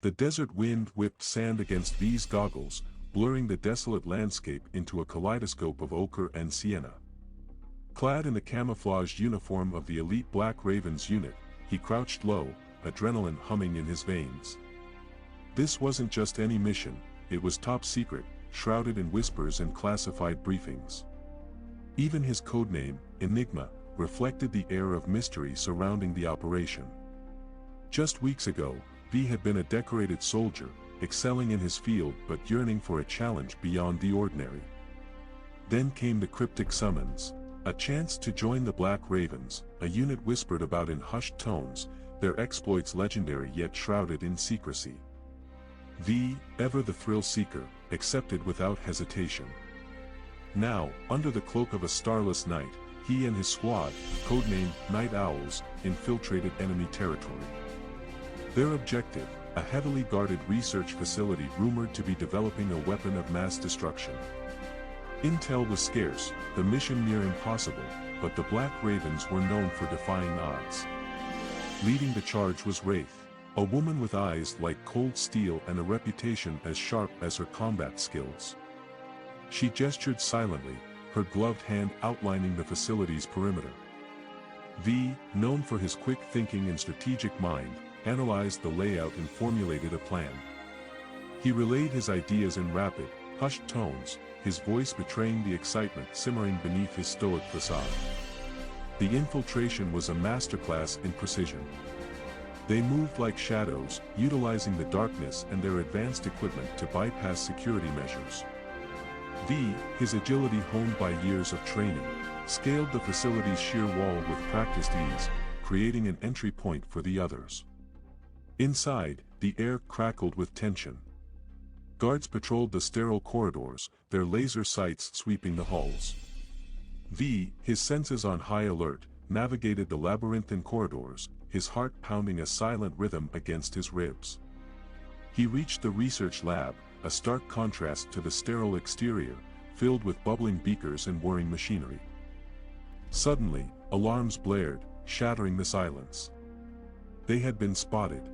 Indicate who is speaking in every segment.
Speaker 1: The desert wind whipped sand against V's goggles, blurring the desolate landscape into a kaleidoscope of ochre and sienna. Clad in the camouflaged uniform of the elite Black Ravens unit, he crouched low, adrenaline humming in his veins. This wasn't just any mission, it was top secret, shrouded in whispers and classified briefings. Even his codename, Enigma, reflected the air of mystery surrounding the operation. Just weeks ago, V had been a decorated soldier, excelling in his field but yearning for a challenge beyond the ordinary. Then came the cryptic summons, a chance to join the Black Ravens, a unit whispered about in hushed tones, their exploits legendary yet shrouded in secrecy. V, ever the thrill-seeker, accepted without hesitation. Now, under the cloak of a starless night, he and his squad, codenamed Night Owls, infiltrated enemy territory. Their objective, a heavily guarded research facility rumored to be developing a weapon of mass destruction. Intel was scarce, the mission near impossible, but the Black Ravens were known for defying odds. Leading the charge was Wraith, a woman with eyes like cold steel and a reputation as sharp as her combat skills. She gestured silently, her gloved hand outlining the facility's perimeter. V, known for his quick thinking and strategic mind, analyzed the layout and formulated a plan. He relayed his ideas in rapid, hushed tones, his voice betraying the excitement simmering beneath his stoic facade. The infiltration was a masterclass in precision. They moved like shadows, utilizing the darkness and their advanced equipment to bypass security measures. V, his agility honed by years of training, scaled the facility's sheer wall with practiced ease, creating an entry point for the others. Inside, the air crackled with tension. Guards patrolled the sterile corridors, their laser sights sweeping the halls. V, his senses on high alert, navigated the labyrinthine corridors, his heart pounding a silent rhythm against his ribs. He reached the research lab, a stark contrast to the sterile exterior, filled with bubbling beakers and whirring machinery. Suddenly, alarms blared, shattering the silence. They had been spotted.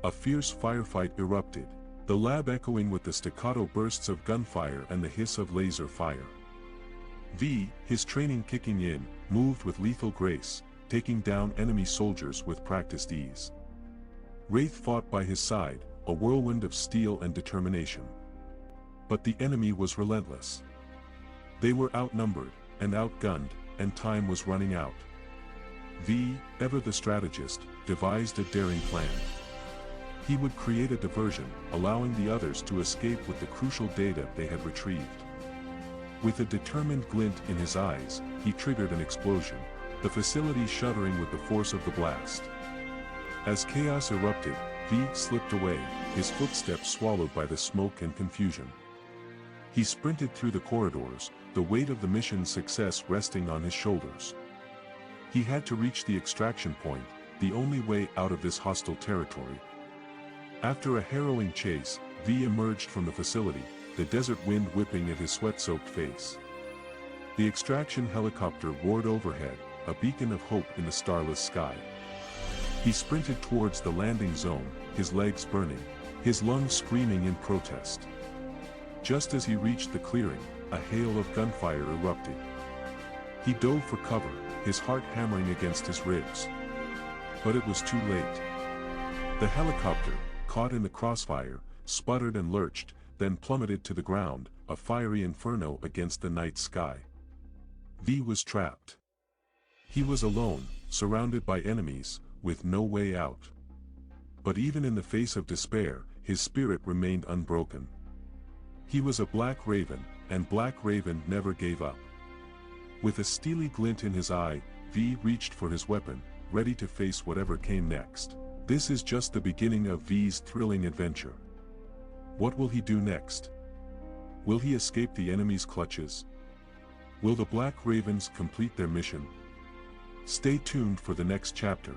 Speaker 1: A fierce firefight erupted, the lab echoing with the staccato bursts of gunfire and the hiss of laser fire. V, his training kicking in, moved with lethal grace, taking down enemy soldiers with practiced ease. Wraith fought by his side, a whirlwind of steel and determination. But the enemy was relentless. They were outnumbered, and outgunned, and time was running out. V, ever the strategist, devised a daring plan. He would create a diversion, allowing the others to escape with the crucial data they had retrieved. With a determined glint in his eyes, he triggered an explosion, the facility shuddering with the force of the blast. As chaos erupted, V slipped away, his footsteps swallowed by the smoke and confusion. He sprinted through the corridors, the weight of the mission's success resting on his shoulders. He had to reach the extraction point, the only way out of this hostile territory. After a harrowing chase, V emerged from the facility, the desert wind whipping at his sweat-soaked face. The extraction helicopter roared overhead, a beacon of hope in the starless sky. He sprinted towards the landing zone, his legs burning, his lungs screaming in protest. Just as he reached the clearing, a hail of gunfire erupted. He dove for cover, his heart hammering against his ribs. But it was too late. The helicopter, caught in the crossfire, sputtered and lurched, then plummeted to the ground, a fiery inferno against the night sky. V was trapped. He was alone, surrounded by enemies, with no way out. But even in the face of despair, his spirit remained unbroken. He was a Black Raven, and Black Raven never gave up. With a steely glint in his eye, V reached for his weapon, ready to face whatever came next. This is just the beginning of V's thrilling adventure. What will he do next? Will he escape the enemy's clutches? Will the Black Ravens complete their mission? Stay tuned for the next chapter.